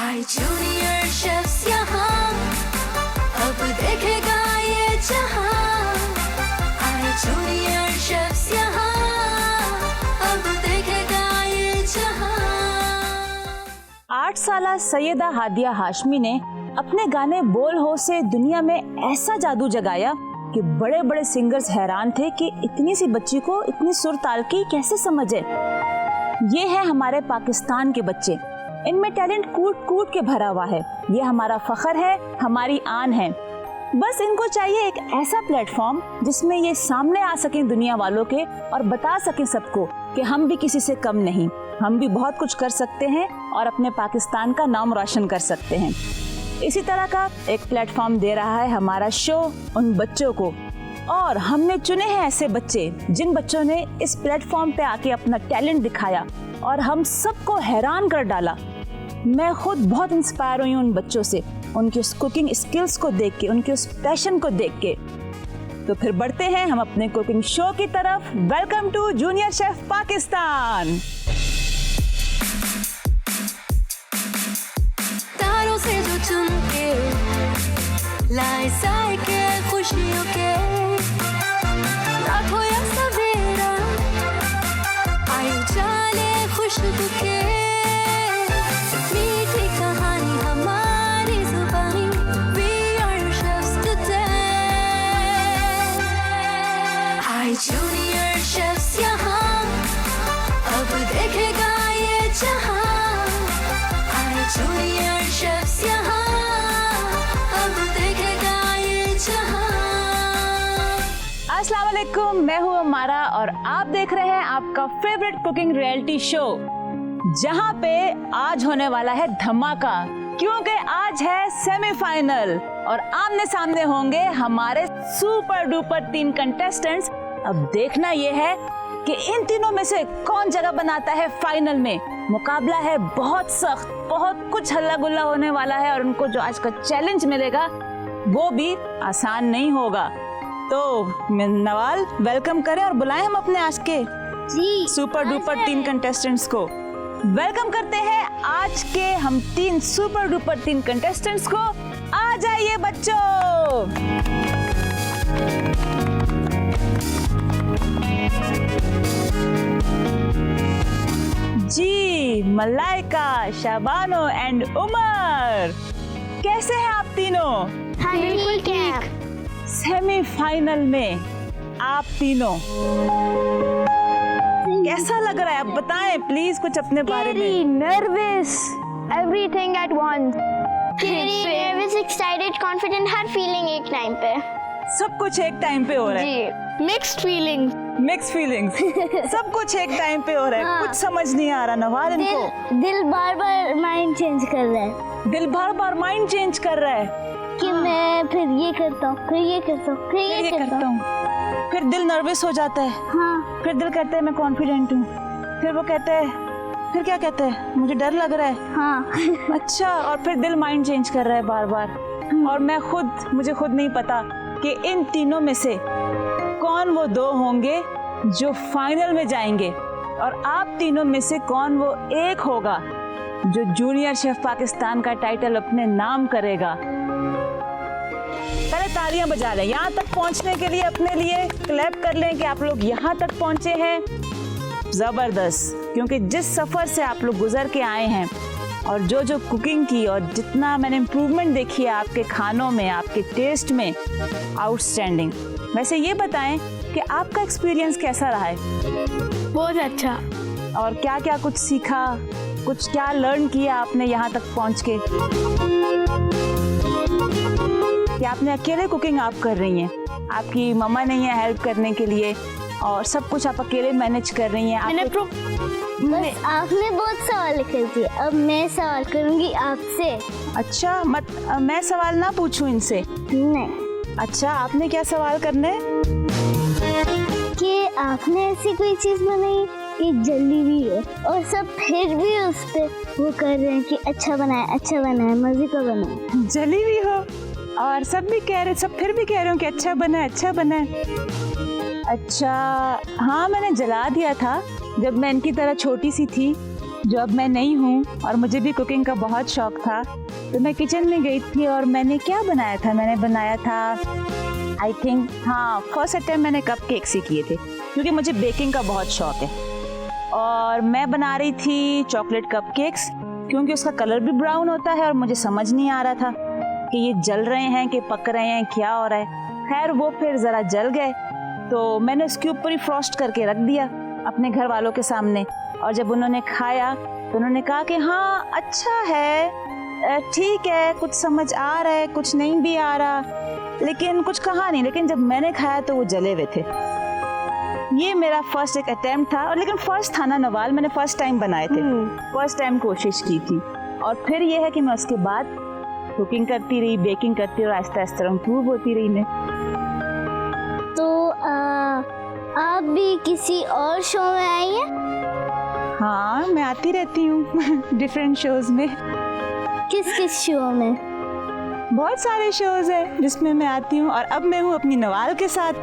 आए junior chefs यहाँ, अब देखेगा ये जहां। आए जूनियर शेफ्स यहाँ, अब देखेगा ये जहां। 8 साला सैयदा हादिया हाशमी ने अपने गाने बोल हो से दुनिया में ऐसा जादू जगाया कि बड़े बड़े सिंगर्स हैरान थे कि इतनी सी बच्ची को इतनी सुर ताल की कैसे समझे। ये है हमारे पाकिस्तान के बच्चे, इनमें टैलेंट कूट कूट के भरा हुआ है। ये हमारा फख्र है, हमारी आन है। बस इनको चाहिए एक ऐसा प्लेटफॉर्म जिसमें ये सामने आ सकें दुनिया वालों के और बता सकें सबको कि हम भी किसी से कम नहीं, हम भी बहुत कुछ कर सकते हैं और अपने पाकिस्तान का नाम रोशन कर सकते हैं। इसी तरह का एक प्लेटफॉर्म दे रहा है हमारा शो उन बच्चों को, और हमने चुने हैं ऐसे बच्चे जिन बच्चों ने इस प्लेटफॉर्म पे आके अपना टैलेंट दिखाया और हम सबको हैरान कर डाला। मैं खुद बहुत इंस्पायर हुई हूँ उन बच्चों से, उनकी उस कुकिंग स्किल्स को देख के, उनके उस पैशन को देख के। तो फिर बढ़ते हैं हम अपने कुकिंग शो की तरफ। Welcome to junior chef Pakistan. तारों से जो चुन के लाए साए के खुशियों के, रात हो या सवेरा आए उजाले खुशबू के, मीठी कहानी हमारी जुबानी। We are your chefs today। आए जूनियर शेफ्स यहाँ, अब देखेगा ये जहां। आए जूनियर शेफ्स यहाँ, अब देखेगा ये जहां। अस्सलाम वालेकुम, मैं हूँ अमारा और आप देख रहे हैं आपका फेवरेट कुकिंग रियलिटी शो, जहाँ पे आज होने वाला है धमाका, क्योंकि आज है सेमीफाइनल और आमने सामने होंगे हमारे सुपर डुपर 3 कंटेस्टेंट्स। अब देखना ये है कि इन तीनों में से कौन जगह बनाता है फाइनल में। मुकाबला है बहुत सख्त, बहुत कुछ हल्ला गुल्ला होने वाला है और उनको जो आज का चैलेंज मिलेगा वो भी आसान नहीं होगा। तो नवाल, वेलकम करें और बुलाएं हम अपने आज के सुपर डुपर 3 कंटेस्टेंट्स को। वेलकम करते हैं आज के हम 3 सुपर डुपर 3 कंटेस्टेंट्स को। आ जाइए बच्चों। जी, मलाइका, शाबानो एंड उमर, कैसे हैं आप तीनों? हाँ, बिल्कुल ठीक। सेमीफाइनल में आप तीनों, कैसा लग रहा है? आप बताएं प्लीज कुछ अपने बारे में। Nervous, everything at once. Nervous, excited, confident, हर फीलिंग एक टाइम पे। सब कुछ एक टाइम पे हो रहा है। जी, मिक्स्ड फीलिंग्स। मिक्स फीलिंग्स सब कुछ एक टाइम पे हो रहा है। हाँ। कुछ समझ नहीं आ रहा नवाल इनको। दिल बार बार माइंड चेंज कर रहा है। दिल बार बार माइंड चेंज कर रहा है कि मैं फिर ये करता हूँ, फिर ये करता हूँ, फिर ये करता हूँ। फिर दिल नर्वस हो जाता है। हाँ। फिर दिल कहता है मैं कॉन्फिडेंट हूँ। फिर वो कहता है, फिर क्या कहता है, मुझे डर लग रहा है। हाँ। अच्छा, और फिर दिल माइंड चेंज कर रहा है बार बार। और मुझे खुद नहीं पता कि इन तीनों में से कौन वो 2 होंगे जो फाइनल में जाएंगे और आप तीनों में से कौन वो एक होगा जो जूनियर शेफ पाकिस्तान का टाइटल अपने नाम करेगा। पहले तालियां बजा लें यहाँ तक पहुंचने के लिए, अपने लिए क्लैप कर लें कि आप लोग यहाँ तक पहुंचे हैं। जबरदस्त, क्योंकि जिस सफर से आप लोग गुजर के आए हैं और जो कुकिंग की और जितना मैंने इम्प्रूवमेंट देखी है आपके खानों में, आपके टेस्ट में, आउटस्टैंडिंग। वैसे ये बताएं कि आपका एक्सपीरियंस कैसा रहा है? बहुत अच्छा। और क्या क्या कुछ सीखा, कुछ क्या लर्न किया आपने यहाँ तक पहुँच के? कि आपने अकेले कुकिंग आप कर रही हैं, आपकी मम्मा नहीं है हेल्प करने के लिए और सब कुछ आप अकेले मैनेज कर रही हैं। बस आपने बहुत सवाल कर दिए, अब मैं सवाल करूंगी आपसे। अच्छा, मैं सवाल ना पूछूं इनसे? नहीं। अच्छा, आपने क्या सवाल करने हैं? कि आपने ऐसी कोई चीज बनाई कि जल्दी भी हो और सब फिर भी उस पे वो कर रहे हैं कि अच्छा बनाए, मजे का बनाए। जली भी हो और सब फिर भी कह रहे हो कि अच्छा बना है। अच्छा, हाँ, मैंने जला दिया था जब मैं इनकी तरह छोटी सी थी, जो अब मैं नहीं हूँ और मुझे भी कुकिंग का बहुत शौक था, तो मैं किचन में गई थी और मैंने क्या बनाया था, मैंने बनाया था आई थिंक फर्स्ट अटेम्प्ट मैंने कपकेक्स ही किए थे, क्योंकि मुझे बेकिंग का बहुत शौक है। और मैं बना रही थी चॉकलेट कपकेक्स, क्योंकि उसका कलर भी ब्राउन होता है और मुझे समझ नहीं आ रहा था कि ये जल रहे हैं कि पक रहे हैं, क्या हो रहा है। खैर वो फिर ज़रा जल गए, तो मैंने उसके ऊपर ही फ्रॉस्ट करके रख दिया अपने घर वालों के सामने। और जब उन्होंने खाया तो उन्होंने कहा कि हाँ अच्छा है, ठीक है, कुछ समझ आ रहा है, कुछ नहीं भी आ रहा, लेकिन कुछ कहा नहीं। लेकिन जब मैंने खाया तो वो जले हुए थे। ये मेरा फर्स्ट एक अटेम्प्ट था, और लेकिन फर्स्ट था ना नवाल, मैंने फर्स्ट टाइम बनाए थे, फर्स्ट टाइम कोशिश की थी। और फिर ये है कि मैं उसके बाद कुकिंग करती रही, बेकिंग करती रही, आहिस्ता आहिस्ता इम्प्रूव होती रही मैं। तो आप भी किसी और शो में आई हैं? हाँ, मैं आती रहती हूँ डिफरेंट शोज में। किस किस शो में? बहुत सारे शोज हैं जिसमें मैं आती हूँ, और अब मैं हूँ अपनी नवाल के साथ।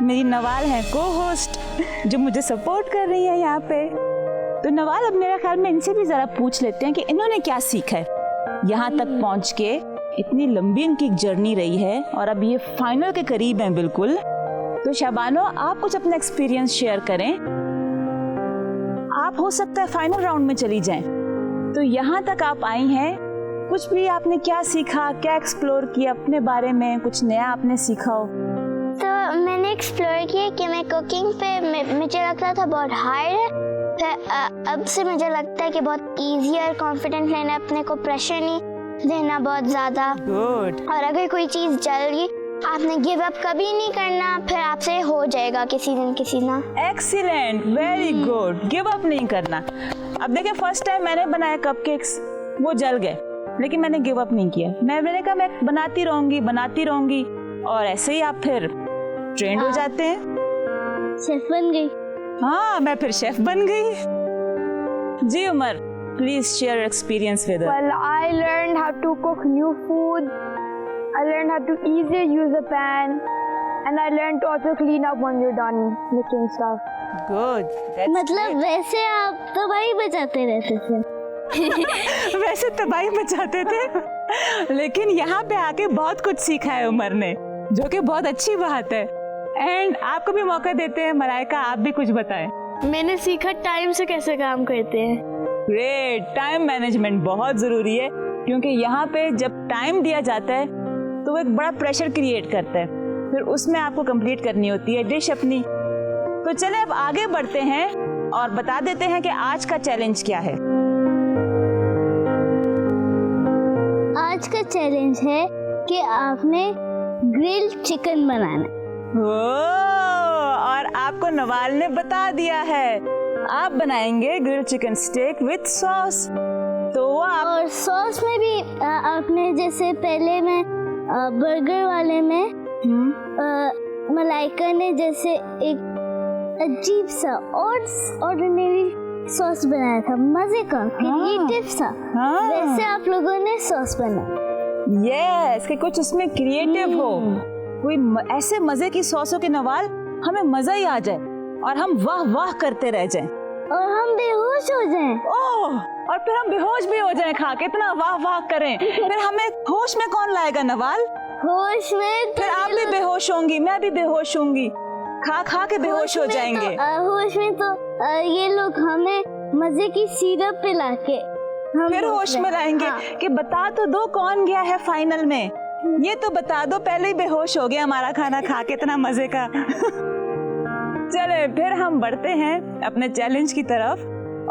मेरी नवाल है को होस्ट, जो मुझे सपोर्ट कर रही है यहाँ पे। तो नवाल, अब मेरे ख्याल में इनसे भी जरा पूछ लेते हैं कि इन्होंने क्या सीखा है यहाँ तक पहुँच के। इतनी लंबी इनकी जर्नी रही है और अब ये फाइनल के करीब हैं बिल्कुल। तो शबानो, आप कुछ अपना एक्सपीरियंस शेयर करें। आप हो सकता है फाइनल राउंड में चली जाएं, तो यहाँ तक आप आई हैं, कुछ भी आपने क्या सीखा, क्या एक्सप्लोर किया अपने बारे में, कुछ नया आपने सीखा हो? तो मैंने एक्सप्लोर किया कि मैं कुकिंग पे मुझे लगता था बहुत हार्ड है, फिर अब से मुझे लगता है कि बहुत इजी और कॉन्फिडेंट लेना, अपने को प्रेशर नहीं देना बहुत ज़्यादा। गुड। और अगर कोई चीज़ जल गई, आपने गिव अप कभी नहीं करना, फिर आपसे हो जाएगा किसी दिन किसी ना। Excellent, very good, give up नहीं करना। अब देखिए, फर्स्ट टाइम मैंने बनाया कपकेक्स, वो जल गए, लेकिन मैंने गिव अप नहीं किया। मैंने कहा मैं बनाती रहूंगी, और ऐसे ही आप फिर ट्रेंड हो जाते हैं। शेफ बन गई। हाँ, मैं फिर शेफ बन गई। जी Umar, please share experience with us. Well, I learned how to cook new food. I learned how to easily use a pan, and I learned to also clean up when you're done making stuff. Good, मतलब वैसे आप तबाही बचाते रहते थे। वैसे तबाही मचाते थे, लेकिन यहाँ पे आके बहुत कुछ सीखा है उमर ने, जो कि बहुत अच्छी बात है। एंड आपको भी मौका देते हैं मलाइका, आप भी कुछ बताएं। मैंने सीखा टाइम से कैसे काम करते हैं। ग्रेट, टाइम मैनेजमेंट बहुत जरूरी है, क्योंकि यहाँ पे जब टाइम दिया जाता है तो वो एक बड़ा प्रेशर क्रिएट करता है, फिर उसमें आपको कंप्लीट करनी होती है डिश अपनी। तो चले अब आगे बढ़ते हैं और बता देते हैं कि आज का चैलेंज क्या है। आज का चैलेंज है कि आपने ग्रिल्ड चिकन बनाना। और आपको नवाल ने बता दिया है, आप बनाएंगे grilled chicken steak with sauce. तो वो आप और सॉस में भी आपने, जैसे पहले मैं बर्गर वाले में मलाइका ने जैसे एक अजीब सा ऑर्डिनरी सॉस बनाया था, मजे का, क्रिएटिव सा। वैसे आप लोगों ने सॉस बनाया। यस, कि कुछ उसमें क्रिएटिव हो, कोई ऐसे मजे की सॉसों के नवाल हमें मजा ही आ जाए और हम वाह वाह करते रह जाएं और हम बेहोश हो जाएं। ओह, और फिर हम बेहोश भी हो जाएं खा के, इतना वाह वाह करें, फिर हमें होश में कौन लाएगा नवाल? होश में फिर आप भी बेहोश होंगी, मैं भी बेहोश होंगी, खा खा के बेहोश हो जाएंगे। होश में तो ये लोग हमें मजे की सिरप पिला के फिर होश में लाएंगे। हाँ। कि बता तो दो कौन गया है फाइनल में, ये तो बता दो, पहले ही बेहोश हो गया हमारा खाना खा के, इतना मजे का। चले फिर हम बढ़ते हैं अपने चैलेंज की तरफ,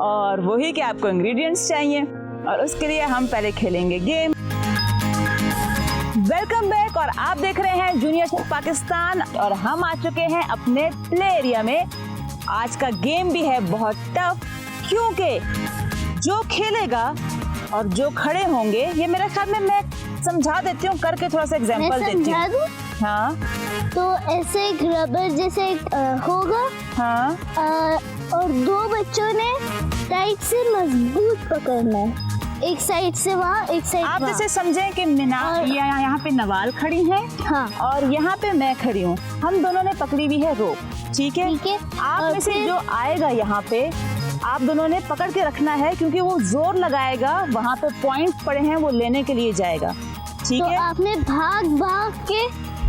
और वही कि आपको इंग्रेडिएंट्स चाहिए, और उसके लिए हम पहले खेलेंगे गेम। वेलकम बैक, और आप देख रहे हैं जूनियर शेफ पाकिस्तान, और हम आ चुके हैं अपने प्ले एरिया में। आज का गेम भी है बहुत टफ, क्योंकि जो खेलेगा और जो खड़े होंगे, ये मेरे ख्याल में मैं समझा देती हूँ करके, थोड़ा सा एग्जांपल देती हूँ। हाँ, तो ऐसे एक रबर जैसे होगा। हाँ, और दो बच्चों ने टाइट से मजबूत पकड़ना है, एक साइड से वहाँ, एक साइड आप वहाँ। जैसे समझें कि यहाँ पे नवाल खड़ी है, हाँ, और यहाँ पे मैं खड़ी हूँ, हम दोनों ने पकड़ी हुई है रोप, ठीक है? ठीक है। आप में से जो आएगा यहाँ पे, आप दोनों ने पकड़ के रखना है, क्योंकि वो जोर लगाएगा, वहाँ पे पॉइंट पड़े हैं वो लेने के लिए जाएगा। ठीक तो है? आपने भाग भाग के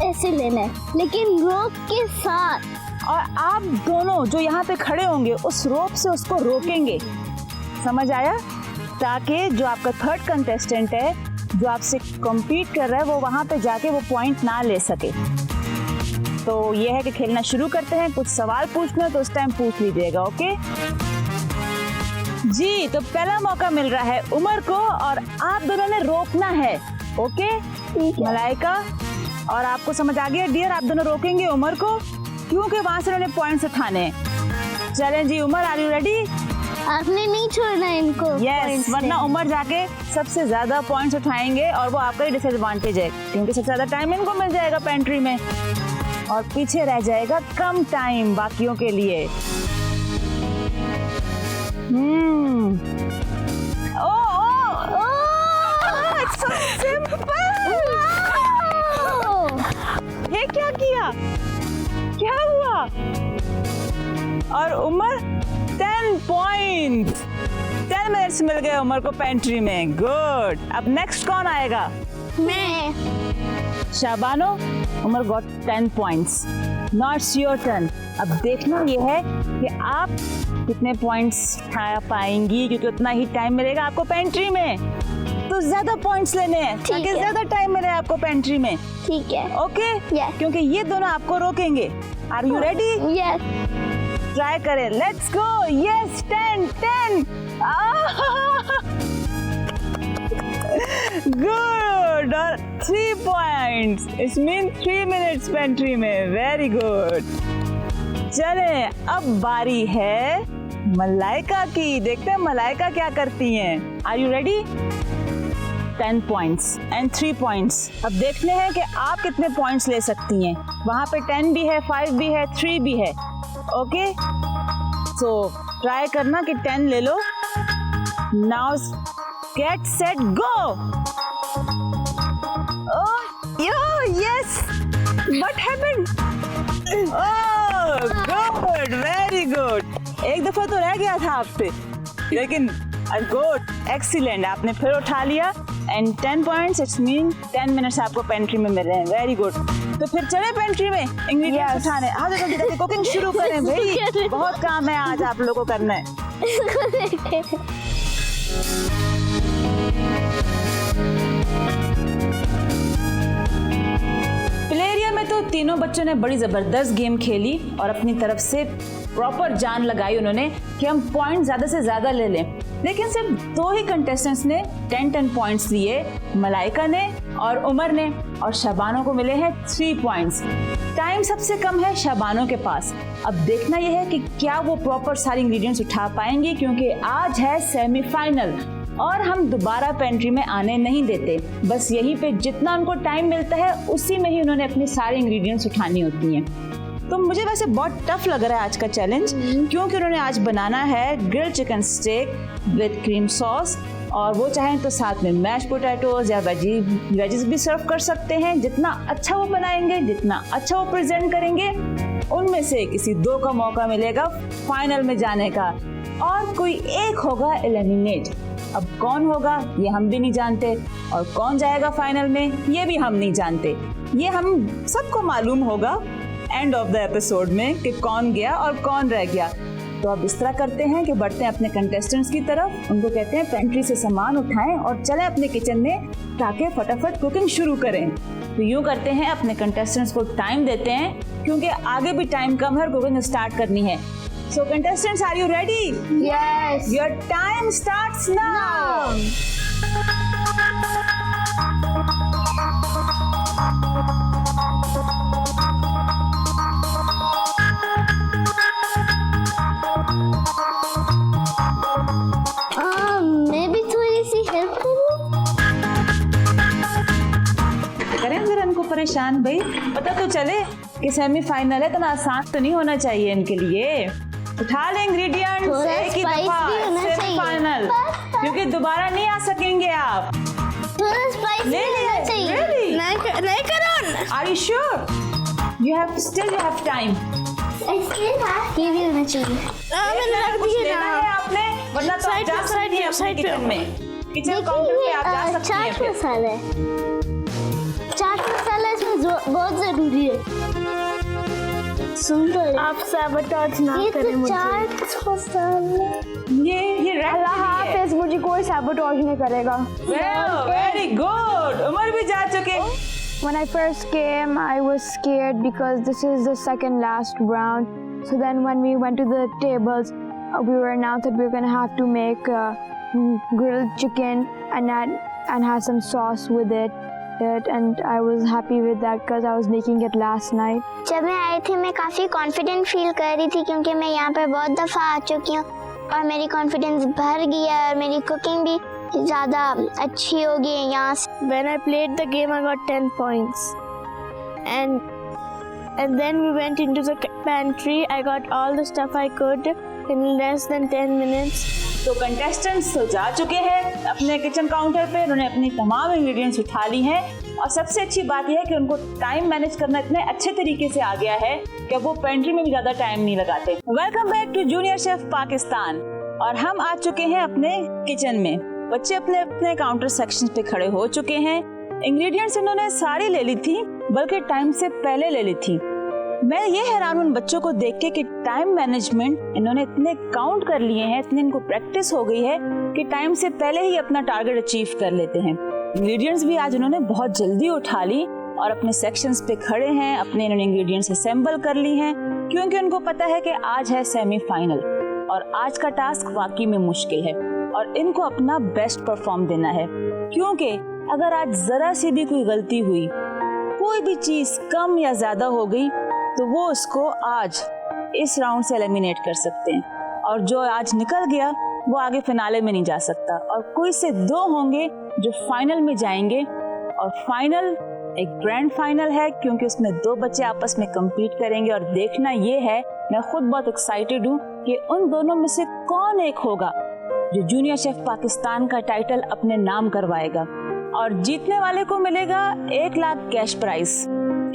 ऐसे लेना है, लेकिन रोप के साथ। और आप दोनों जो यहाँ पे खड़े होंगे उस रोप से उसको रोकेंगे, समझ आया? ताकि जो आपका थर्ड कंटेस्टेंट है जो आपसे कम्पीट कर रहा है वो वहाँ पे जाके वो पॉइंट ना ले सके। तो ये है कि खेलना शुरू करते हैं। कुछ सवाल पूछना है तो उस टाइम पूछ लीजिएगा, ओके जी। तो पहला मौका मिल रहा है उमर को और आप दोनों ने रोकना है, ओके मलाइका? और आपको समझ आ गया डियर, आप दोनों रोकेंगे उमर को क्योंकि वहां से उन्होंने पॉइंट्स उठाने हैं। चलें जी उमर, आर यू रेडी? आपने नहीं छोड़ना इनको। यस, वरना उमर जाके सबसे ज्यादा पॉइंट्स उठाएंगे और वो आपका ही डिसएडवांटेज है, क्योंकि सबसे ज्यादा टाइम इनको मिल जाएगा पेंट्री में और पीछे रह जाएगा कम टाइम बाकियों के लिए। ये क्या किया? क्या हुआ? और उमर 10 पॉइंट्स, 10 मिनट्स मिल गए उमर को पेंट्री में। गुड। अब नेक्स्ट कौन आएगा? मैं। Shabano, Umar got 10 points. Now it's your turn. अब देखना ये है कि आप कितने पॉइंट्स उठा पाएंगी, क्योंकि उतना ही टाइम मिलेगा आपको पेंट्री में, तो ज्यादा पॉइंट्स लेने हैं ताकि ज्यादा टाइम मिले आपको पेंट्री में। ठीक है, ओके? Yes. क्योंकि ये दोनों आपको रोकेंगे। Are you ready? Yes. Try करें, लेट्स गो। यस, 10। गुड। और 3 points, it's mean 3 minutes pantry में। Very good. चले, अब बारी है मलाइका की। देखते हैं मलाइका क्या करती हैं। Are you ready? 10 points and 3 points. अब देखने हैं कि आप कितने पॉइंट्स ले सकती हैं। वहाँ पे 10 भी है, 5 भी है, 3 भी है। ओके, सो ट्राई करना कि 10 ले लो। Now get set go. Oh yes, what happened? Oh good, very good. एक दफा तो रह गया था आपसे, लेकिन गुड, एक्सीलेंट, आपने फिर उठा लिया। And 10 points, it's mean 10 minutes आपको पेंट्री में मिल रहे हैं। Very good. तो फिर चले पेंट्री में इंग्रेडिएंट्स उठाने। आज जल्दी कुकिंग शुरू करें भाई, बहुत काम है आज आप लोगों को करना है। प्ले एरिया में तो तीनों बच्चों ने बड़ी जबरदस्त गेम खेली और अपनी तरफ से प्रॉपर जान लगाई उन्होंने कि हम पॉइंट ज्यादा से ज्यादा ले लें। लेकिन सिर्फ 2 ही कंटेस्टेंट्स ने 10 पॉइंट्स लिए, मलाइका ने और उमर ने, और शबानो को मिले हैं 3 पॉइंट्स। टाइम सबसे कम है शबानो के पास। अब देखना यह है कि क्या वो प्रॉपर सारी इंग्रेडिएंट्स उठा पाएंगे, क्योंकि आज है सेमीफाइनल और हम दोबारा पेंट्री में आने नहीं देते। बस यहीं पे जितना उनको टाइम मिलता है उसी में ही उन्होंने अपनी सारी इंग्रेडिएंट्स उठानी होती हैं। तो मुझे वैसे बहुत टफ लग रहा है आज का चैलेंज, क्योंकि उन्होंने आज बनाना है grilled chicken steak with cream sauce, और वो चाहें तो साथ में मैश पोटैटोज या वेजीज भी सर्व कर सकते हैं। जितना अच्छा वो बनाएंगे, जितना अच्छा वो प्रेजेंट करेंगे, उनमें से किसी 2 का मौका मिलेगा फाइनल में जाने का, और कोई एक होगा एलिमिनेट। अब कौन होगा ये हम भी नहीं जानते, और कौन जाएगा फाइनल में ये भी हम नहीं जानते। ये हम सबको मालूम होगा एंड ऑफ द एपिसोड में कि कौन गया और कौन रह गया। तो अब इस तरह करते हैं कि बढ़ते हैं अपने कंटेस्टेंट्स की तरफ, उनको कहते हैं पेंट्री से सामान उठाएं और चलें अपने किचन में ताकि फटाफट कुकिंग शुरू करें। तो यूँ करते हैं, अपने कंटेस्टेंट्स को टाइम देते हैं, क्योंकि आगे भी टाइम कम है और कुकिंग स्टार्ट करनी है। So contestants, are you ready? Yes. Your time starts now. मैं भी थोड़ी सी हेल्प करूं? करें जरा इनको परेशान भाई, पता तो चले कि सेमीफाइनल है, इतना आसान तो नहीं होना चाहिए इनके लिए। उठा ले इंग्रेडिएंट्स थोड़ा एक ही spice दफा, भी होना चाहिए। सेमीफाइनल, क्योंकि दोबारा नहीं आ सकेंगे आप। थोड़ा स्पाइसी ले होना चाहिए। really? नहीं करो। Are you sure? You have time. TV होना चाहिए। मैंने रख दिया ना आपने, वरना तो आप जा सकती हैं अपने किचन में, किचन काउंटर पे आप जा सकती हैं। चाट मसाला है, चाट मसाला इसमें बहुत जरूरी है। सुंदर, आप sabotage ना करें मुझे। चाट मसाला ये अल्लाह हाफिज, मुझे कोई sabotage नहीं करेगा। Very good. उमर भी जा चुके। When I first came, I was scared because this is the second last round. So then when we went to the tables, we were announced that we were going to have to make grilled chicken and have some sauce with it. And I was happy with that because I was making it last night. जब मैं आई थी मैं काफ़ी confident feel कर रही थी क्योंकि मैं यहाँ पर बहुत दफ़ा आ चुकी हूँ और मेरी कॉन्फिडेंस बढ़ गया और मेरी कुकिंग भी ज़्यादा अच्छी हो गई है यहाँ से। When I played the game, I got 10 points, and then we went into the pantry. I got all the stuff I could in less than 10 minutes. तो कंटेस्टेंट्स तो जा चुके हैं अपने किचन काउंटर पे, उन्होंने अपनी तमाम इंग्रेडिएंट्स उठा ली हैं और सबसे अच्छी बात यह है कि उनको टाइम मैनेज करना इतने अच्छे तरीके से आ गया है कि वो पेंट्री में भी ज्यादा टाइम नहीं लगाते। Welcome back to junior chef Pakistan. और हम आ चुके हैं अपने किचन में। बच्चे अपने अपने काउंटर सेक्शन पे खड़े हो चुके हैं। इंग्रेडिएंट्स इन्होंने सारी ले ली थी, बल्कि टाइम से पहले ले ली थी। मैं ये हैरान उन बच्चों को देख के कि टाइम मैनेजमेंट इन्होंने इतने काउंट कर लिए हैं, इतनी इनको प्रैक्टिस हो गई है कि टाइम से पहले ही अपना टारगेट अचीव कर लेते हैं। इंग्रेडिएंट्स भी आज उन्होंने बहुत जल्दी उठा ली और अपने सेक्शंस पे खड़े हैं, अपने इन्होंने इंग्रेडिएंट्स असेंबल कर ली हैं क्योंकि उनको पता है कि आज है सेमीफाइनल और आज का टास्क वाकई में मुश्किल है और इनको अपना बेस्ट परफॉर्म देना है। क्योंकि अगर आज जरा सी भी कोई गलती हुई, कोई भी चीज कम या ज्यादा हो गई, तो वो उसको आज इस राउंड से एलिमिनेट कर सकते हैं और जो आज निकल गया वो आगे फिनाले में नहीं जा सकता और कोई से दो होंगे जो फाइनल में जाएंगे। और फाइनल एक ग्रैंड फाइनल है क्योंकि उसमें दो बच्चे आपस में कम्पीट करेंगे और देखना ये है, मैं खुद बहुत एक्साइटेड हूँ कि उन दोनों में से कौन एक होगा जो जूनियर शेफ पाकिस्तान का टाइटल अपने नाम करवाएगा। और जीतने वाले को मिलेगा 1 लाख कैश प्राइज।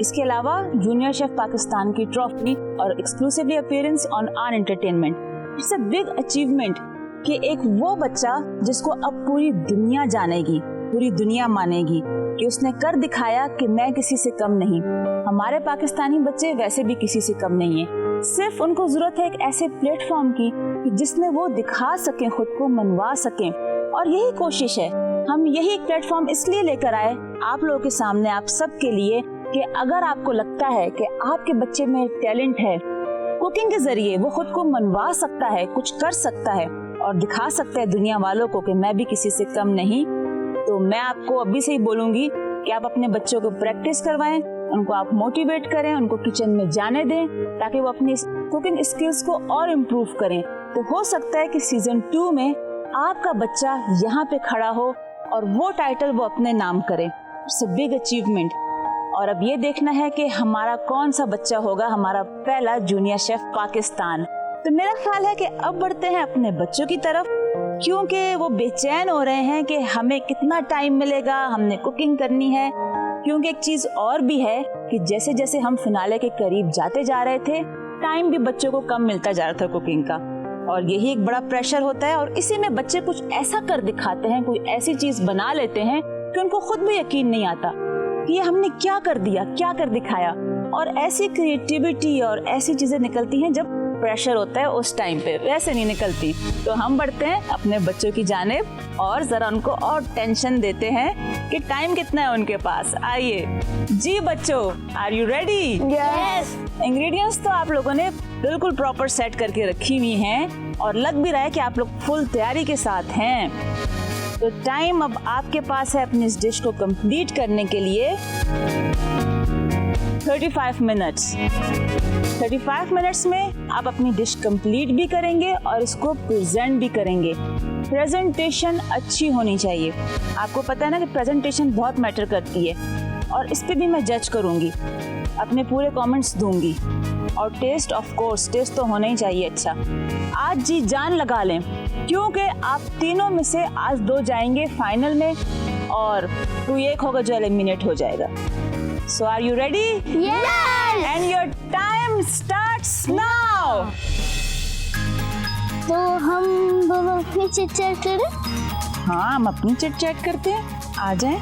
इसके अलावा जूनियर शेफ पाकिस्तान की ट्रॉफी और exclusively appearance on R entertainment. It's a big achievement कि एक वो बच्चा जिसको अब पूरी दुनिया जानेगी, पूरी दुनिया मानेगी कि उसने कर दिखाया कि मैं किसी से कम नहीं। हमारे पाकिस्तानी बच्चे वैसे भी किसी से कम नहीं है, सिर्फ उनको जरूरत है एक ऐसे प्लेटफॉर्म की जिसमें वो दिखा सकें, खुद को मनवा सकें। और यही कोशिश है, हम यही प्लेटफॉर्म इसलिए लेकर आए आप लोगों के सामने, आप सब के लिए, कि अगर आपको लगता है कि आपके बच्चे में टैलेंट है, कुकिंग के जरिए वो खुद को मनवा सकता है, कुछ कर सकता है और दिखा सकता है दुनिया वालों को कि मैं भी किसी से कम नहीं, तो मैं आपको अभी से ही बोलूंगी कि आप अपने बच्चों को प्रैक्टिस करवाएं, उनको आप मोटिवेट करें, उनको किचन में जाने दें ताकि वो अपनी कुकिंग स्किल्स को और इम्प्रूव करें। तो हो सकता है कि सीजन 2 में आपका बच्चा यहाँ पे खड़ा हो और वो टाइटल वो अपने नाम करे। It's a big achievement. और अब ये देखना है कि हमारा कौन सा बच्चा होगा हमारा पहला जूनियर शेफ पाकिस्तान। तो मेरा ख्याल है कि अब बढ़ते हैं अपने बच्चों की तरफ, क्योंकि वो बेचैन हो रहे हैं कि हमें कितना टाइम मिलेगा, हमने कुकिंग करनी है। क्योंकि एक चीज और भी है कि जैसे जैसे हम फिनाले के करीब जाते जा रहे थे, टाइम भी बच्चों को कम मिलता जा रहा था कुकिंग का, और यही एक बड़ा प्रेशर होता है। और इसी में बच्चे कुछ ऐसा कर दिखाते हैं, कोई ऐसी चीज बना लेते हैं कि उनको खुद भी यकीन नहीं आता कि ये हमने क्या कर दिया, क्या कर दिखाया। और ऐसी क्रिएटिविटी और ऐसी चीजें निकलती हैं जब प्रेशर होता है, उस टाइम पे वैसे नहीं निकलती। तो हम बढ़ते हैं अपने बच्चों की जानिब और जरा उनको और टेंशन देते हैं कि टाइम कितना है उनके पास। आइए जी बच्चों, are you ready? Yes. Ingredients तो आप लोगों ने बिल्कुल प्रॉपर सेट करके रखी हुई हैं और लग भी रहा है कि आप लोग फुल तैयारी के साथ हैं। तो टाइम अब आपके पास है अपनी इस डिश को कंप्लीट करने के लिए 35 मिनट्स। 35 मिनट्स में आप अपनी डिश कंप्लीट भी करेंगे और इसको प्रेजेंट भी करेंगे। प्रेजेंटेशन अच्छी होनी चाहिए। आपको पता है ना कि प्रेजेंटेशन बहुत मैटर करती है और इस पे भी मैं जज करूंगी, अपने पूरे कमेंट्स दूंगी। और टेस्ट, ऑफ कोर्स टेस्ट तो होना ही चाहिए अच्छा। आज जी जान लगा लें क्योंकि आप तीनों में से आज 2 जाएंगे फाइनल में और कोई एक होगा जो एलिमिनेट हो जाएगा। So are you ready? Yes! And your time starts now. तो हम दोनों अपनी चिट चैट करें? हाँ, हम अपनी चिट चैट करते हैं, आ जाएं।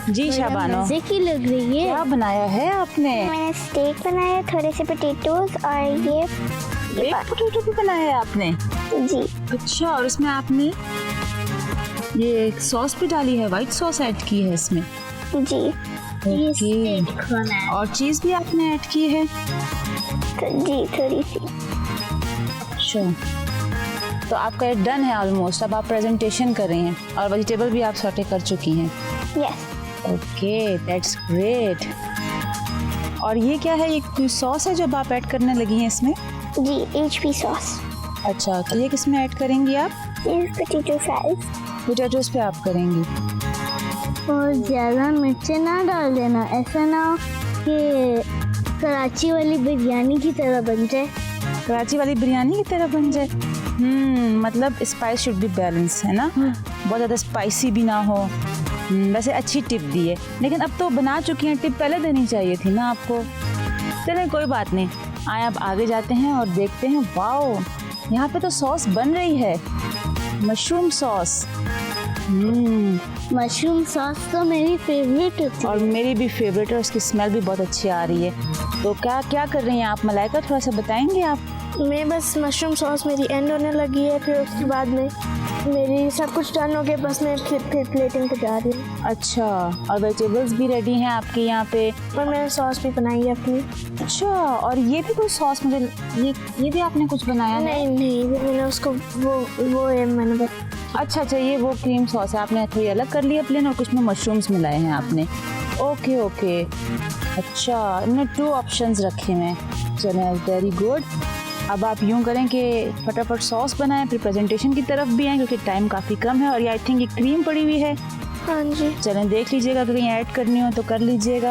जी शाबानो, मजे की लग रही है। क्या बनाया है आपने? मैंने स्टेक बनाया, थोड़े से पोटैटोज और ये बेक पोटैटो भी बनाया है आपने? जी। अच्छा, और इसमें आपने ये सॉस भी डाली है, व्हाइट सॉस ऐड की है इसमें? जी। ये स्टेक बनाया। और चीज़ भी आपने ऐड की है? जी, थोड़ी सी। अच्छा, तो आपका ये डन है ऑलमोस्ट। अब आप प्रेजेंटेशन कर रही हैं और वेजिटेबल भी आप सॉटे कर चुकी हैं। यस। Okay, that's great. और ये क्या है, ये कोई सॉस है जो आप ऐड करने लगी हैं इसमें? जी, HP सॉस। अच्छा, तो ये किस में ऐड करेंगी आप? ये पोटैटो फ्राइज। पोटैटोज पे आप करेंगी। और ज़्यादा मिर्चें ना डाल देना, ऐसा ना हो कि कराची वाली बिरयानी की तरह बन जाए। कराची वाली बिरयानी की तरह बन जाए? मतलब स्पाइस शुड बी बैलेंस, है ना? बहुत ज़्यादा स्पाइसी भी ना हो। वैसे अच्छी टिप दी है, लेकिन अब तो बना चुकी हैं, टिप पहले देनी चाहिए थी ना आपको। चलें, कोई बात नहीं। आए अब आगे जाते हैं और देखते हैं। वाओ, यहाँ पे तो सॉस बन रही है, मशरूम सॉस। मशरूम सॉस तो मेरी फेवरेट होती है। और मेरी भी फेवरेट है, उसकी स्मेल भी बहुत अच्छी आ रही है। तो क्या क्या कर रही हैं आप मलाइका, थोड़ा सा बताएंगे आप? मैं बस मशरूम सॉस मेरी एंड होने लगी है, फिर उसके बाद में मेरी सब कुछ टर्न हो गया, बस मैं फिर प्लेटिंग पे जा रही हूँ। अच्छा, और वेजिटेबल्स भी रेडी हैं आपके यहाँ पे? और मैंने सॉस भी बनाई है अपनी। अच्छा, और ये भी कोई सॉस, मुझे ये भी आपने कुछ बनाया है? नहीं, मैंने उसको वो है मैंने बस। अच्छा, ये वो क्रीम सॉस है, आपने थोड़ी अलग कर ली है प्लेन, और कुछ में मशरूम्स मिलाए हैं आपने। ओके। अच्छा, इनमें 2 ऑप्शंस रखे हुए हैं। चलें, वेरी गुड। अब आप यूँ करें कि फटाफट सॉस बनाएं, फिर प्रेजेंटेशन की तरफ भी आएँ, क्योंकि टाइम काफ़ी कम है। और ये आई थिंक ये क्रीम पड़ी हुई है। हाँ जी। चलें, देख लीजिएगा, अगर कहीं ऐड करनी हो तो कर लीजिएगा।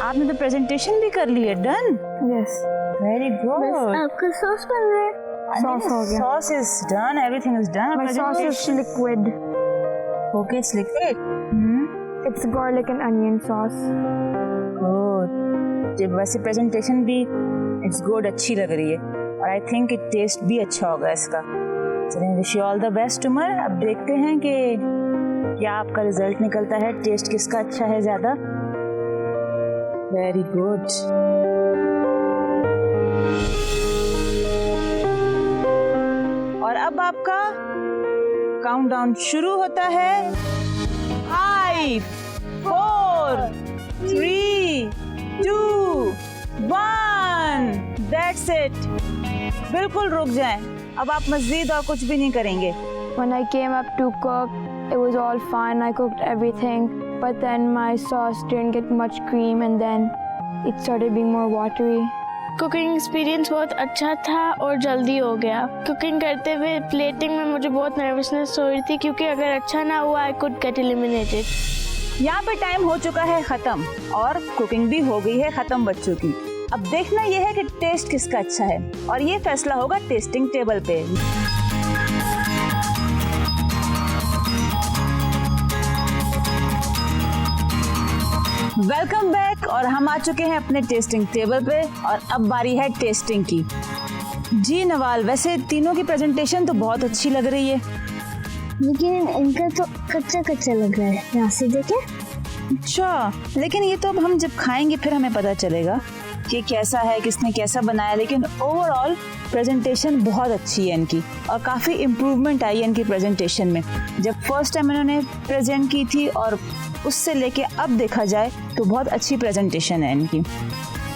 आपने तो प्रेजेंटेशन भी कर ली है। डन। Yes. Very good. आपका सॉस बन रहा है? Sauce हो गया। Sauce is done. Everything is done. My sauce is liquid. Okay, it's liquid. It's garlic and onion sauce. Good. जब वैसे प्रेजेंटेशन भी इट्स गुड, अच्छी लग रही है, और आई थिंक इट टेस्ट भी अच्छा होगा इसका। चलिए, wish you all the best Umar. अब देखते हैं कि क्या आपका रिजल्ट निकलता है, टेस्ट किसका अच्छा है ज़्यादा। Very good. और अब आपका काउंटडाउन शुरू होता है। 5, 4, 3, 2, 1। That's it. बिल्कुल रुक जाएं। अब आप मज़ीद और कुछ भी नहीं करेंगे। When I came up to cook, it was all fine. I cooked everything, but then my sauce didn't get much cream, and then it started being more watery. Cooking experience बहुत अच्छा था और जल्दी हो गया। कुकिंग करते हुए plating में मुझे बहुत नर्वसनेस हो रही थी, क्योंकि अगर अच्छा ना हुआ आई कुड गेट एलिमिनेटेड। यहाँ पे टाइम हो चुका है ख़त्म, और कुकिंग भी हो गई है ख़त्म बच्चों की। अब देखना यह है कि टेस्ट किसका अच्छा है, और ये फैसला होगा टेस्टिंग टेबल पे। वेलकम बैक, और हम आ चुके हैं अपने टेस्टिंग टेबल पे, और अब बारी है टेस्टिंग की। जी नवाल, वैसे तीनों की प्रेजेंटेशन तो बहुत अच्छी लग रही है, लेकिन इनका तो कच्चा कच्चा लग रहा है, यहाँ से देखें। अच्छा, लेकिन ये तो अब हम जब खाएंगे फिर हमें पता चलेगा कि कैसा है, किसने कैसा बनाया। लेकिन ओवरऑल प्रेजेंटेशन बहुत अच्छी है इनकी, और काफ़ी इम्प्रूवमेंट आई है इनकी प्रेजेंटेशन में। जब फर्स्ट टाइम इन्होंने प्रेजेंट की थी और उससे लेके अब देखा जाए तो बहुत अच्छी प्रेजेंटेशन है इनकी।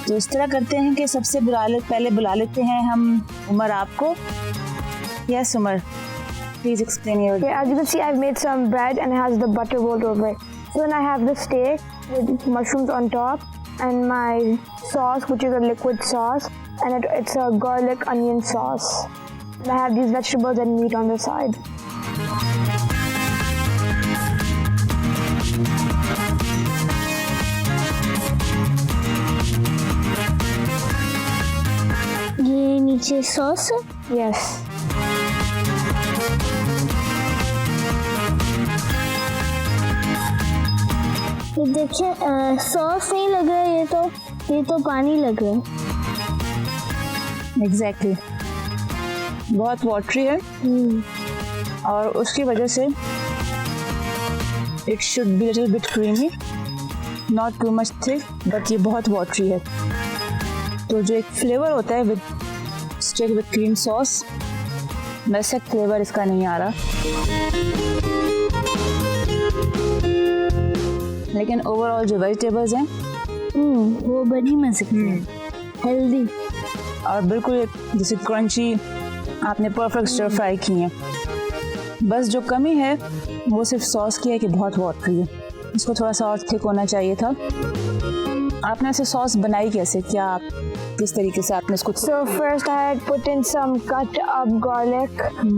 तो इस तरह करते हैं कि सबसे पहले बुला लेते हैं हम उमर आपको। Yes Umar, please explain your... Okay, as you can see, I've made some bread and it has the butter rolled over it. So then I have the steak with mushrooms on top and my sauce, which is a liquid sauce, and it's a garlic onion sauce. And I have these vegetables and meat on the side. नीचे sauce है। Yes. ये देखिए sauce नहीं लग रहा है, ये तो पानी लग रहा है। एग्जैक्टली बहुत वाटरी है और उसकी वजह से it should be little bit creamy, not too much thick, but ये बहुत वाटरी है। तो जो एक फ्लेवर होता है with stick with cream sauce, वैसे फ्लेवर इसका नहीं आ रहा। लेकिन ओवरऑल जो वेजिटेबल्स हैं वो बड़ी मजे की है, हेल्दी और बिल्कुल एक जैसे क्रंची आपने परफेक्ट स्टर फ्राई की हैं। बस जो कमी है वो सिर्फ सॉस की है कि बहुत वाटरी है, इसको थोड़ा सा और थिक होना चाहिए था। आपने ऐसे सॉस बनाई कैसे, क्या आप किस तरीके से आपने इसको? So first I had put in some cut up garlic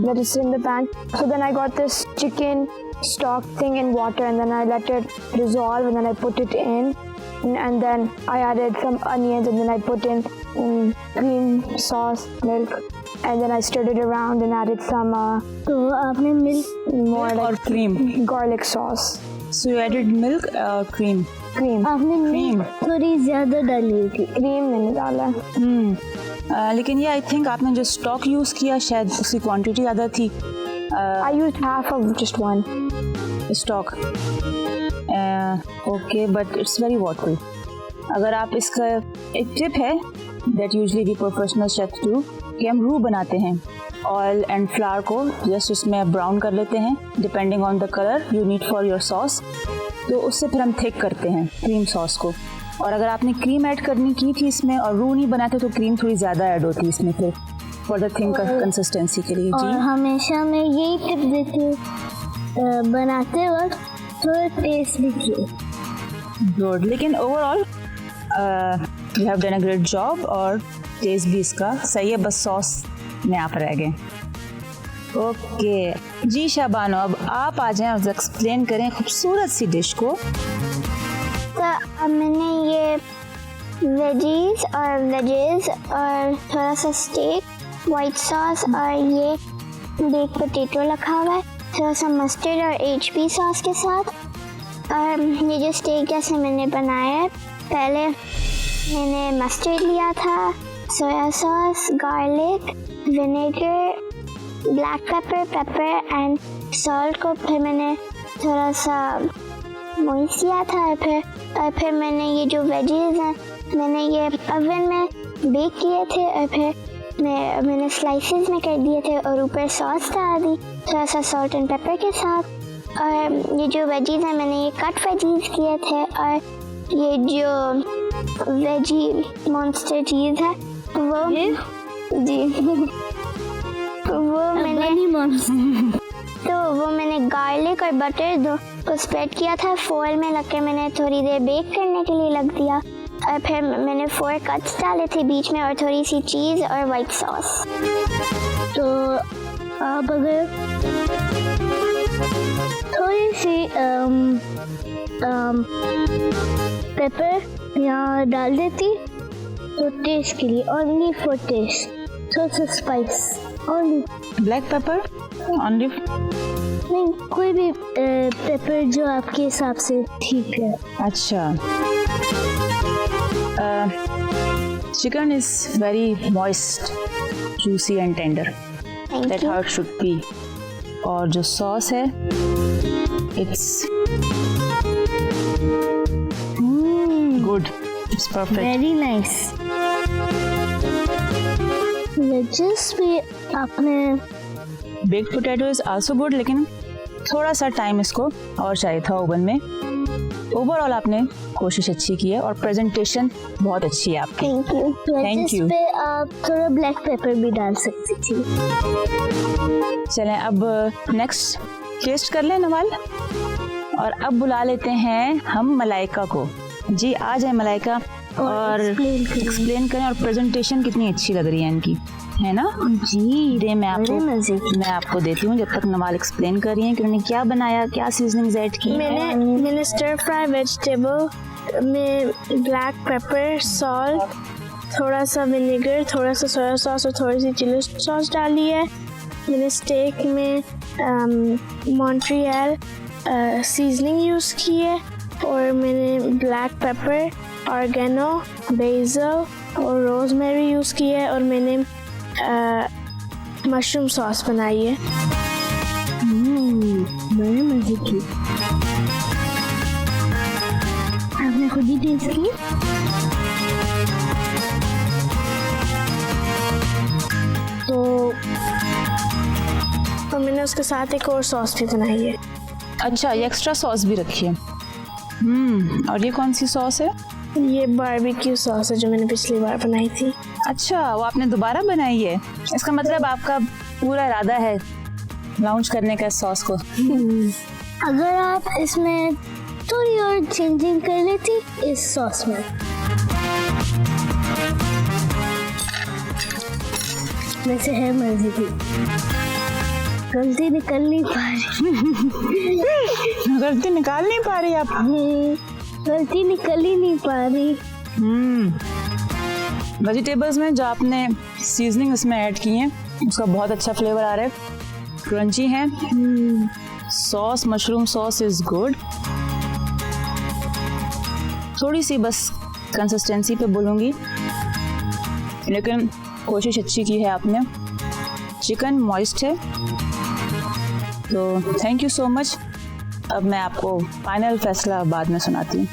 that is in the pan. So then I got this chicken stock thing in water and then I let it dissolve and then I put it in and then I added some onions and then I put in cream sauce, milk and then I stirred it around and added some तो आपने milk more और like cream? garlic sauce. So you added milk और cream? Cream. आपने milk थोड़ी ज्यादा डाली थी। Cream मैंने डाला है। लेकिन ये आई थिंक आपने जो स्टॉक यूज़ किया शायद उसकी क्वांटिटी ज़्यादा थी। I used half of just one. Stock okay, but it's very watery. अगर आप इसका एक टिप है that usually we professional chef do कि हम रू बनाते हैं ऑयल एंड फ्लावर को जस्ट उसमें ब्राउन कर लेते हैं depending on the colour you need for your sauce, तो उससे फिर हम थिक करते हैं क्रीम सॉस को। और अगर आपने क्रीम ऐड करनी की थी इसमें और रू नहीं बनाते तो क्रीम थोड़ी ज़्यादा ऐड होती इसमें फिर फॉर द थिंक कंसिस्टेंसी के लिए। और जी हमेशा मैं यही टिप देती हूँ बनाते वक्त थोड़ा टेस्ट भी किए। गुड, लेकिन overall you have done a great job और टेस्ट भी इसका सही है, बस सॉस में आप रह गए। ओके जी शाबानो, अब आप आ जाएं और एक्सप्लेन करें खूबसूरत सी डिश को। तो अब मैंने ये वेजीज और थोड़ा सा स्टेक, वाइट सॉस और ये बेक पोटैटो रखा हुआ है, थोड़ा सा मस्टर्ड और HP सॉस के साथ। और ये जो स्टेक जैसे मैंने बनाया है, पहले मैंने मस्टर्ड लिया था, soya sauce, garlic, vinegar, black pepper and salt को फिर मैंने थोड़ा सा मोइस्ट किया था और फिर मैंने ये जो वेजीज हैं मैंने ये ओवन में बेक किए थे और फिर मैंने स्लाइसेस में कर दिए थे और ऊपर सॉस डाल दी थोड़ा सा सॉल्ट एंड पेपर के साथ। और ये जो वेजीज हैं मैंने ये कट वेजीज किए थे और ये जो वेजी मॉन्स्टर चीज़ है वो जी वो मैंने गार्लिक और बटर दो को स्प्रेड किया था, फॉइल में लग कर मैंने थोड़ी देर बेक करने के लिए रख दिया और फिर मैंने 4 कट्स डाले थे बीच में और थोड़ी सी चीज़ और वाइट सॉस। तो आप अगर थोड़ी सी पेपर यहाँ डाल देती तो टेस्ट के लिए, ओनली फॉर टेस्ट, थोड़ा सा spice only. Black pepper only? नहीं, कोई भी पेपर जो आपके हिसाब से ठीक है। अच्छा, chicken is very moist, juicy and tender, that how it should be. और जो सॉस है it's good, it's perfect, very nice. Wages भी आपने baked potato is also good, लेकिन थोड़ा सा टाइम इसको और चाहिए था ओवन में। ओवरऑल आपने कोशिश अच्छी की है और प्रेजेंटेशन बहुत अच्छी है आपकी। Thank you. Thank you. पे आप थोड़ा ब्लैक पेपर भी डाल सकती थी। चलें अब नेक्स्ट टेस्ट कर लें नवाल, और अब बुला लेते हैं हम मलाइका को। जी आ जाए मलाइका और एक्सप्लेन करें, और प्रेजेंटेशन कितनी अच्छी लग रही है इनकी, है ना जी। दे मैं आपको देती हूँ जब तक नवाल एक्सप्लेन कर रही हैं कि उन्होंने क्या बनाया, क्या सीजनिंग्स ऐड की। मैंने स्टर फ्राई वेजिटेबल में ब्लैक पेपर, सॉल्ट थोड़ा सा विनेगर, थोड़ा सा सोया सॉस और थोड़ी सी चिली सॉस डाली है। मैंने स्टेक में मॉन्ट्रियल सीजनिंग यूज़ की है और मैंने ब्लैक पेपर, ऑर्गेनो, बेसल और रोज़मेरी यूज़ की है और मैंने मशरूम सॉस बनाई है। बड़े मजे की। आपने खुद ही टेस्ट की? तो मैंने उसके साथ एक और सॉस भी बनाई है। अच्छा, ये एक्स्ट्रा सॉस भी रखी है। और ये कौन सी सॉस है? ये बारबेक्यू सॉस है जो मैंने पिछली बार बनाई थी। अच्छा, वो आपने दोबारा बनाई है। इसका मतलब आपका पूरा इरादा है लॉन्च करने का इस सॉस को। अगर आप इसमें थोड़ी और चेंजिंग कर लेती इस सॉस में, वैसे है मजे की। गलती निकल नहीं पा रही। गलती निकाल नहीं पा रही आप? गलती निकल ही नहीं पा रही। वेजिटेबल्स में जो आपने सीजनिंग इसमें ऐड की है उसका बहुत अच्छा फ्लेवर आ रहा है, क्रंची है। Sauce, mushroom sauce is good. थोड़ी सी बस कंसिस्टेंसी पे बोलूँगी, लेकिन कोशिश अच्छी की है आपने। चिकन मॉइस्ट है, तो थैंक यू सो मच। अब मैं आपको फाइनल फैसला बाद में सुनाती हूँ।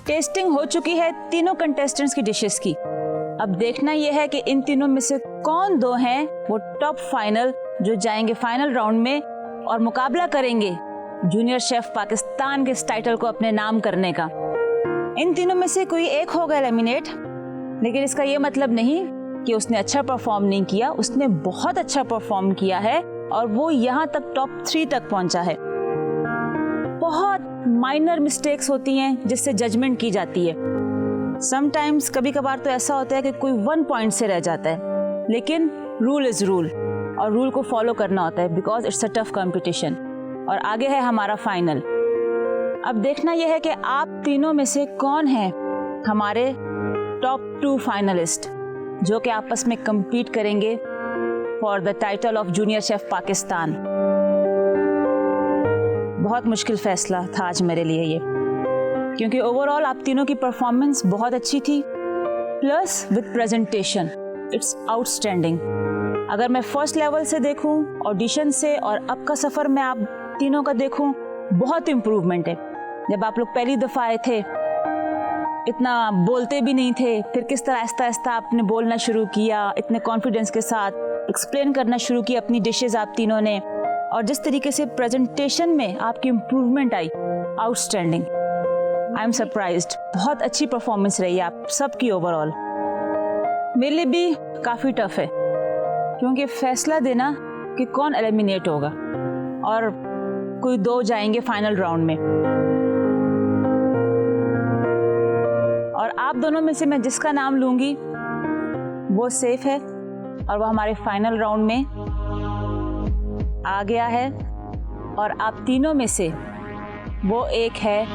टेस्टिंग हो चुकी है तीनों कंटेस्टेंट्स की डिशेस की। अब देखना यह है कि इन तीनों में से कौन दो हैं वो टॉप फाइनल जो जाएंगे फाइनल राउंड में और मुकाबला करेंगे जूनियर शेफ पाकिस्तान के इस टाइटल को अपने नाम करने का। इन तीनों में से कोई एक होगा एलिमिनेट, लेकिन इसका ये मतलब नहीं कि उसने अच्छा परफॉर्म नहीं किया। उसने बहुत अच्छा परफॉर्म किया है और वो यहाँ तक टॉप 3 तक पहुंचा है। बहुत माइनर मिस्टेक्स होती हैं जिससे जजमेंट की जाती है। समटाइम्स, कभी कभार तो ऐसा होता है कि कोई 1 पॉइंट से रह जाता है, लेकिन रूल इज रूल और रूल को फॉलो करना होता है because it's a tough competition. और आगे है हमारा फाइनल। अब देखना यह है कि आप तीनों में से कौन है हमारे टॉप 2 फाइनलिस्ट जो कि आपस में compete करेंगे for the title of junior chef Pakistan. बहुत मुश्किल फैसला था आज मेरे लिए ये, क्योंकि ओवरऑल आप तीनों की परफॉर्मेंस बहुत अच्छी थी, plus with presentation it's outstanding. अगर मैं फर्स्ट लेवल से देखूं, ऑडिशन से, और अब का सफ़र में आप तीनों का देखूं, बहुत इम्प्रूवमेंट है। जब आप लोग पहली दफ़ा आए थे इतना बोलते भी नहीं थे, फिर किस तरह आहिस्ता आहिस्ता आपने बोलना शुरू किया, इतने कॉन्फिडेंस के साथ एक्सप्लेन करना शुरू की अपनी डिशेस आप तीनों ने, और जिस तरीके से प्रेजेंटेशन में आपकी improvement I, outstanding. I am surprised. बहुत अच्छी परफॉर्मेंस रही आप सबकी ओवरऑल। मेरे लिए भी काफ़ी टफ है, क्योंकि फैसला देना कि कौन एलिमिनेट होगा और कोई 2 जाएंगे फाइनल राउंड में। और आप दोनों में से मैं जिसका नाम लूंगी वो सेफ है और वो हमारे फाइनल राउंड में आ गया है। और आप तीनों में से वो एक है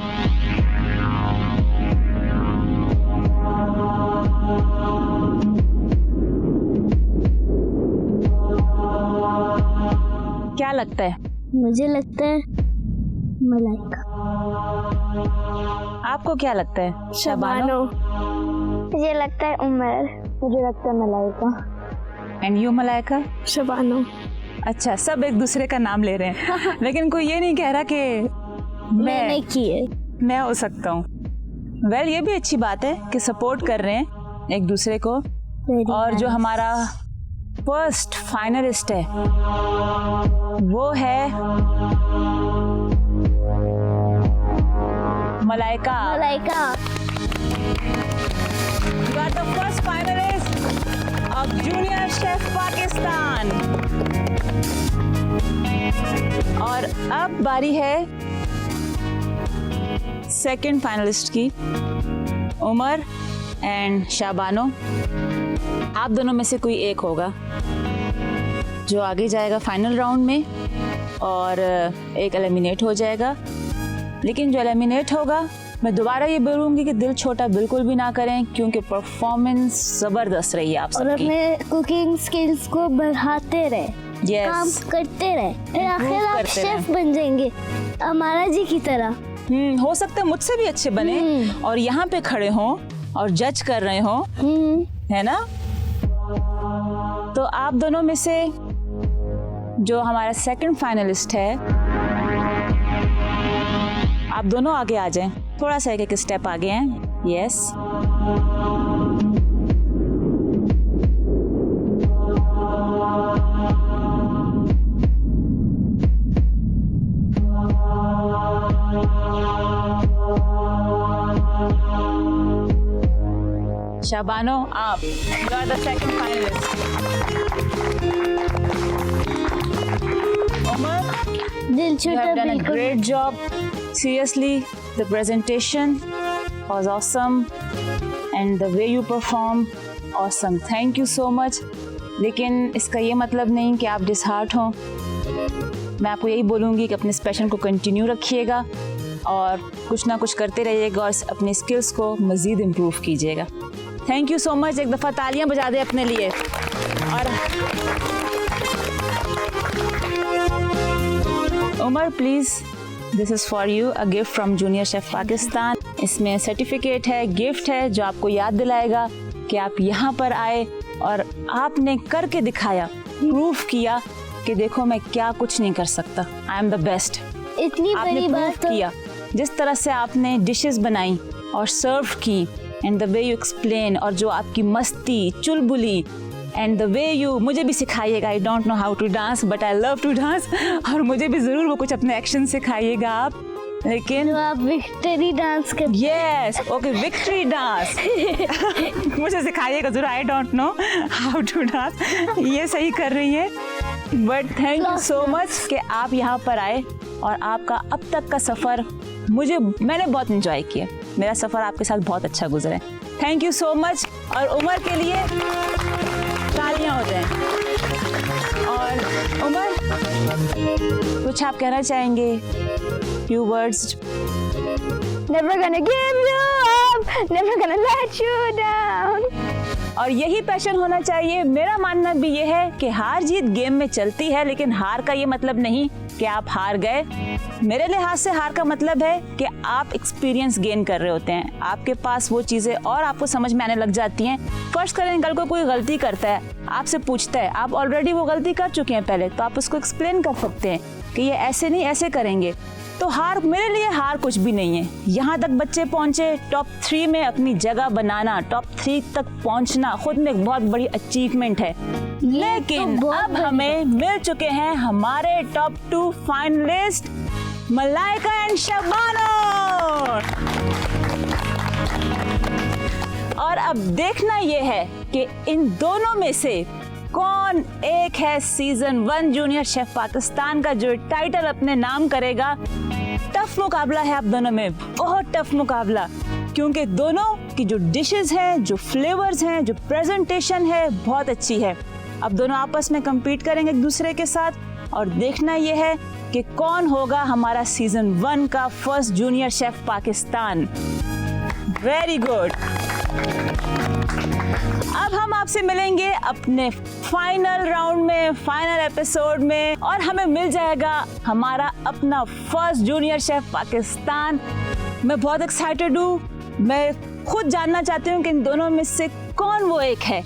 क्या लगता है? मुझे लगता है मलाइका। आपको क्या लगता है? शबानो। मुझे लगता है उमर। मुझे लगता है मलाइका। And you Malaika? शबानो। अच्छा, सब एक दूसरे का नाम ले रहे हैं लेकिन कोई ये नहीं कह रहा कि मैंने की है, मैं हो सकता हूँ। वेल, ये भी अच्छी बात है कि सपोर्ट कर रहे हैं एक दूसरे को। और जो हमारा फर्स्ट फाइनलिस्ट है वो है Malaika. Malaika. You are the first finalist of Junior Chef Pakistan. और अब बारी है सेकंड फाइनलिस्ट की, उमर एंड शाबानो। आप दोनों में से कोई एक होगा जो आगे जाएगा फाइनल राउंड में और एक एलिमिनेट हो जाएगा। लेकिन जो एलिमिनेट होगा मैं दोबारा ये बोलूँगी कि दिल छोटा बिल्कुल भी ना करें, क्योंकि परफॉर्मेंस ज़बरदस्त रही है आप और सबकी। अपने कुकिंग स्किल्स को बढ़ाते रहे, काम यस, करते रहे, फिर आखिर आप करते शेफ बन जाएंगे हमारा जी की तरह। हो सकता है मुझसे भी अच्छे बने और यहाँ पे खड़े हों और जज कर रहे हों, है ना? तो आप दोनों में से जो हमारा सेकंड फाइनलिस्ट है, आप दोनों आगे आ जाएं, थोड़ा सा एक स्टेप आगे हैं। यस, शाबानो, आप you are the second finalist. Umar, दिल you छोटा have done a बिल्कुल great job. Seriously, the presentation was awesome and the way you performed, awesome. Thank you so much. लेकिन इसका ये मतलब नहीं कि आप डिसहार्ट हों। मैं आपको यही बोलूँगी कि अपने इस पैशन को कंटिन्यू रखिएगा और कुछ ना कुछ करते रहिएगा और अपने स्किल्स को मज़ीद इम्प्रूव कीजिएगा। Thank you so much. एक दफ़ा तालियां बजा दें अपने लिए। और Umar, please, this is for you, a gift from junior chef Pakistan. इसमें सर्टिफिकेट है, गिफ्ट है जो आपको याद दिलाएगा कि आप यहाँ पर आए और आपने करके दिखाया, प्रूफ किया कि देखो मैं क्या कुछ नहीं कर सकता, आई एम द बेस्ट। इतनी आपने बड़ी प्रूफ बात किया जिस तरह से आपने डिशेस बनाई और सर्व की, and the way you explain, और जो आपकी मस्ती, चुलबुली, एंड द वे यू, मुझे भी सिखाइएगा। I don't know how to dance but I love to dance, और मुझे भी ज़रूर वो कुछ अपने एक्शन सिखाइएगा आप। लेकिन तो आप विक्ट्री डांस कर यस, ओके, विक्ट्री डांस मुझे सिखाइएगा ज़रूर। I don't know how to dance, ये सही कर रही है। But thank you so much कि आप यहाँ पर आए और आपका अब तक का सफ़र मैंने बहुत इंजॉय किया। मेरा सफ़र आपके साथ बहुत अच्छा गुजरा है। Thank you so much. और उमर के लिए तालियां हो जाएं। और उमर, कुछ आप कहना चाहेंगे? Few words. Never gonna give you up, never gonna let you down. और यही पैशन होना चाहिए। मेरा मानना भी ये है कि हार जीत गेम में चलती है, लेकिन हार का ये मतलब नहीं कि आप हार गए। मेरे लिहाज से हार का मतलब है कि आप एक्सपीरियंस गेन कर रहे होते हैं, आपके पास वो चीज़ें और आपको समझ में आने लग जाती हैं। फर्ज करें कल को कोई गलती करता है, आपसे पूछता है, आप ऑलरेडी वो गलती कर चुके हैं पहले, तो आप उसको एक्सप्लेन कर सकते हैं कि ये ऐसे नहीं ऐसे करेंगे। तो हार, मेरे लिए हार कुछ भी नहीं है। यहाँ तक बच्चे पहुँचे, टॉप 3 में अपनी जगह बनाना, टॉप 3 तक पहुँचना खुद में एक बहुत बड़ी अचीवमेंट है। लेकिन अब हमें मिल चुके हैं हमारे टॉप 2 फाइनलिस्ट, मलाइका एंड शबानो। और अब देखना ये है कि इन दोनों में से कौन एक है सीजन 1 जूनियर शेफ पाकिस्तान का जो टाइटल अपने नाम करेगा। टफ मुकाबला है आप दोनों में, बहुत टफ मुकाबला, क्योंकि दोनों की जो डिशेस हैं, जो फ्लेवर्स हैं, जो प्रेजेंटेशन है, बहुत अच्छी है। अब दोनों आपस में compete करेंगे एक दूसरे के साथ और देखना ये है कि कौन होगा हमारा सीजन 1 का first junior chef Pakistan. Very good. अब हम आपसे मिलेंगे अपने फाइनल राउंड में, फाइनल एपिसोड में, और हमें मिल जाएगा हमारा अपना फर्स्ट जूनियर शेफ पाकिस्तान। मैं बहुत एक्साइटेड हूँ। मैं खुद जानना चाहती हूँ कि इन दोनों में से कौन वो एक है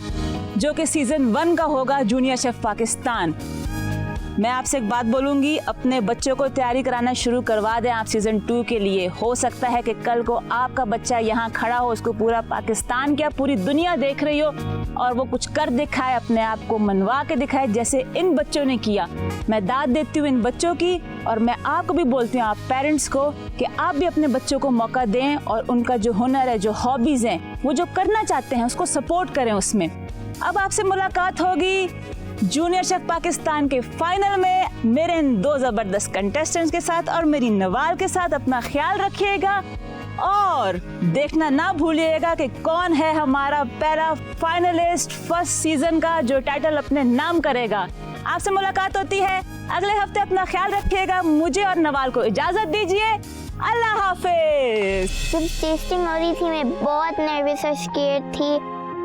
जो कि सीजन 1 का होगा जूनियर शेफ पाकिस्तान। मैं आपसे एक बात बोलूँगी, अपने बच्चों को तैयारी कराना शुरू करवा दें आप सीज़न 2 के लिए। हो सकता है कि कल को आपका बच्चा यहाँ खड़ा हो, उसको पूरा पाकिस्तान क्या पूरी दुनिया देख रही हो और वो कुछ कर दिखाए, अपने आप को मनवा के दिखाए जैसे इन बच्चों ने किया। मैं दाद देती हूँ इन बच्चों की, और मैं आपको भी बोलती हूँ, आप पेरेंट्स को, कि आप भी अपने बच्चों को मौका दें और उनका जो हुनर है, जो हॉबीज़ हैं, वो जो करना चाहते हैं उसको सपोर्ट करें उसमें। अब आपसे मुलाकात होगी जूनियर शेफ पाकिस्तान के फाइनल में मेरे इन 2 जबरदस्त कंटेस्टेंट्स के साथ और मेरी नवाल के साथ। अपना ख्याल रखिएगा और देखना ना भूलिएगा कि कौन है हमारा पहला फाइनलिस्ट फर्स्ट सीजन का जो टाइटल अपने नाम करेगा। आपसे मुलाकात होती है अगले हफ्ते। अपना ख्याल रखिएगा। मुझे और नवाल को इजाजत दीजिए। अल्लाह हाफिज। जब टेस्टिंग हो रही थी मैं बहुत नर्वस और स्केर्ड थी,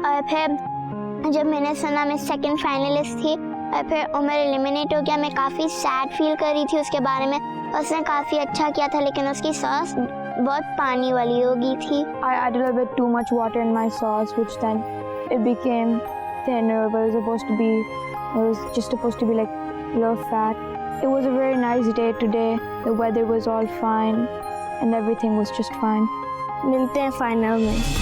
और फिर जब मैंने सुना मैं सेकंड फाइनलिस्ट थी और फिर उमर एलिमिनेट हो गया, मैं काफ़ी सैड फील कर रही थी उसके बारे में। उसने काफ़ी अच्छा किया था लेकिन उसकी सॉस बहुत पानी वाली हो गई थी। I added a bit too much water in my sauce, which then it became thinner, but it was just supposed to be like low fat. It was a very nice day today. The weather was all fine and everything was just fine. मिलते हैं final में।